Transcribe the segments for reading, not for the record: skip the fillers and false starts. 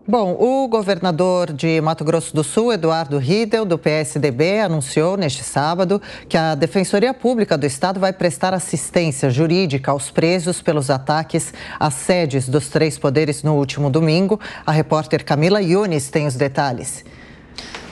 Bom, o governador de Mato Grosso do Sul, Eduardo Riedel, do PSDB, anunciou neste sábado que a Defensoria Pública do Estado vai prestar assistência jurídica aos presos pelos ataques às sedes dos três poderes no último domingo. A repórter Camila Yunis tem os detalhes.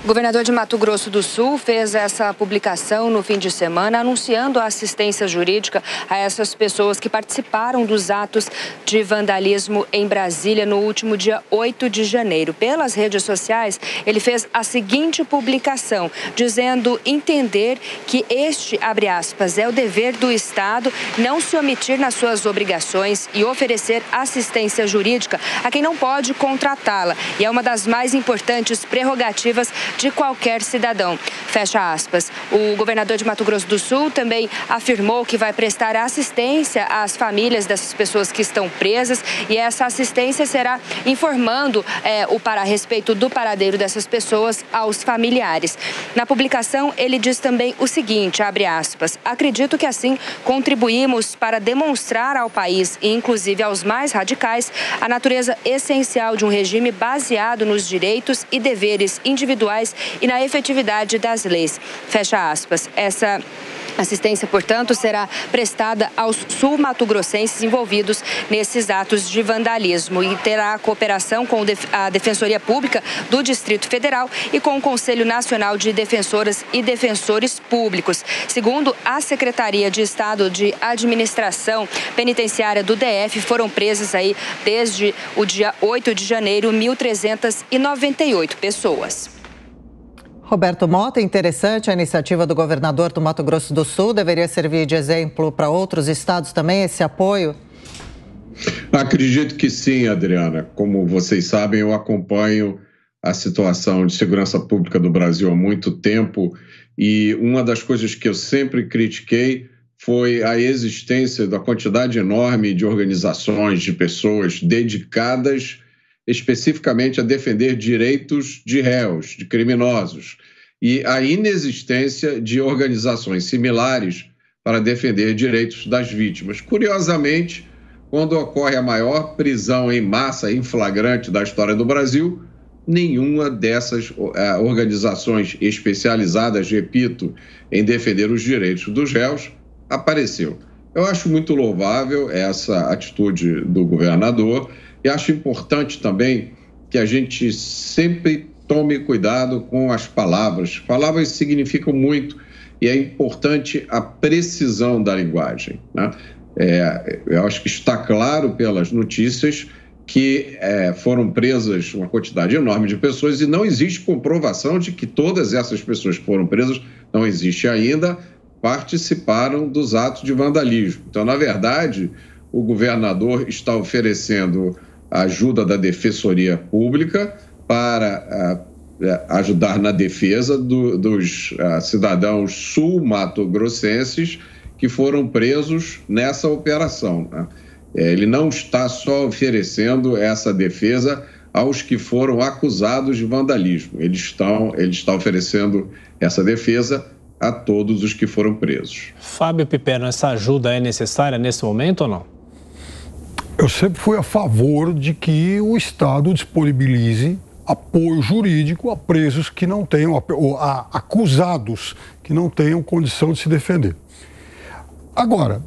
O governador de Mato Grosso do Sul fez essa publicação no fim de semana, anunciando a assistência jurídica a essas pessoas que participaram dos atos de vandalismo em Brasília no último dia 8 de janeiro. Pelas redes sociais, ele fez a seguinte publicação, dizendo entender que este, abre aspas, é o dever do Estado não se omitir nas suas obrigações e oferecer assistência jurídica a quem não pode contratá-la. E é uma das mais importantes prerrogativas de qualquer cidadão. Fecha aspas. O governador de Mato Grosso do Sul também afirmou que vai prestar assistência às famílias dessas pessoas que estão presas e essa assistência será informando a respeito do paradeiro dessas pessoas aos familiares. Na publicação, ele diz também o seguinte, abre aspas, acredito que assim contribuímos para demonstrar ao país e inclusive aos mais radicais a natureza essencial de um regime baseado nos direitos e deveres individuais e na efetividade das leis. Fecha aspas. Essa assistência, portanto, será prestada aos sul-mato-grossenses envolvidos nesses atos de vandalismo e terá cooperação com a Defensoria Pública do Distrito Federal e com o Conselho Nacional de Defensoras e Defensores Públicos. Segundo a Secretaria de Estado de Administração Penitenciária do DF, foram presas aí desde o dia 8 de janeiro 1.398 pessoas. Roberto Mota, interessante a iniciativa do governador do Mato Grosso do Sul. Deveria servir de exemplo para outros estados também, esse apoio? Acredito que sim, Adriana. Como vocês sabem, eu acompanho a situação de segurança pública do Brasil há muito tempo e uma das coisas que eu sempre critiquei foi a existência da quantidade enorme de organizações, de pessoas dedicadas especificamente a defender direitos de réus, de criminosos, e a inexistência de organizações similares para defender direitos das vítimas. Curiosamente, quando ocorre a maior prisão em massa, em flagrante da história do Brasil, nenhuma dessas organizações especializadas, repito, em defender os direitos dos réus, apareceu. Eu acho muito louvável essa atitude do governador e acho importante também que a gente sempre tome cuidado com as palavras. Palavras significam muito e é importante a precisão da linguagem, né? Eu acho que está claro pelas notícias que foram presas uma quantidade enorme de pessoas e não existe comprovação de que todas essas pessoas que foram presas, não existe ainda, participaram dos atos de vandalismo. Então, na verdade, o governador está oferecendo a ajuda da Defensoria Pública para ajudar na defesa dos cidadãos sul-mato-grossenses que foram presos nessa operação, né? Ele não está só oferecendo essa defesa aos que foram acusados de vandalismo. Ele está oferecendo essa defesa a todos os que foram presos. Fábio Piperno, essa ajuda é necessária nesse momento ou não? Eu sempre fui a favor de que o Estado disponibilize apoio jurídico a presos que não tenham, ou a acusados que não tenham condição de se defender. Agora,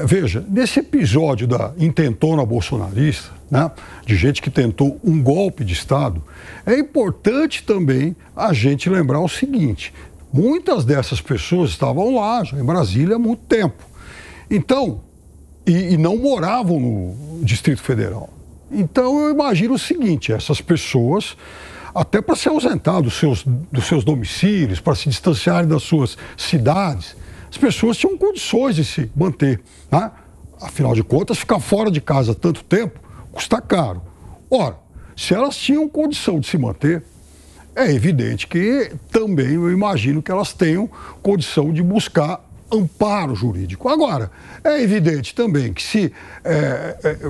veja, nesse episódio da intentona bolsonarista, né, de gente que tentou um golpe de Estado, é importante também a gente lembrar o seguinte: muitas dessas pessoas estavam lá, já em Brasília, há muito tempo. Então, e não moravam no Distrito Federal. Então, eu imagino o seguinte: essas pessoas, até para se ausentar dos seus domicílios, para se distanciarem das suas cidades, as pessoas tinham condições de se manter, né? Afinal de contas, ficar fora de casa tanto tempo custa caro. Ora, se elas tinham condição de se manter, é evidente que também eu imagino que elas tenham condição de buscar amparo jurídico. Agora, é evidente também que se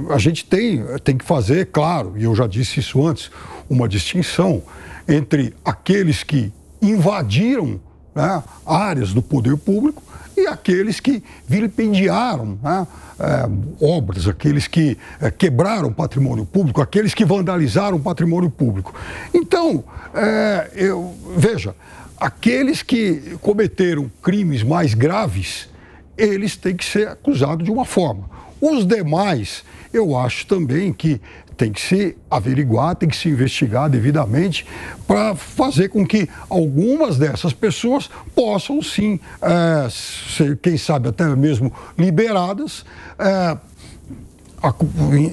a gente tem que fazer, claro, e eu já disse isso antes, uma distinção entre aqueles que invadiram né, áreas do poder público e aqueles que vilipendiaram, né, obras, aqueles que quebraram patrimônio público, aqueles que vandalizaram patrimônio público. Então, veja, aqueles que cometeram crimes mais graves, eles têm que ser acusados de uma forma. Os demais, eu acho também que tem que se averiguar, tem que se investigar devidamente para fazer com que algumas dessas pessoas possam sim ser, quem sabe até mesmo liberadas,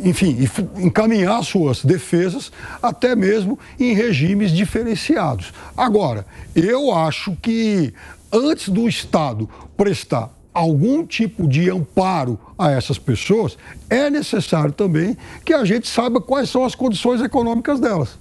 enfim, encaminhar suas defesas até mesmo em regimes diferenciados. Agora, eu acho que antes do Estado prestar algum tipo de amparo a essas pessoas, é necessário também que a gente saiba quais são as condições econômicas delas.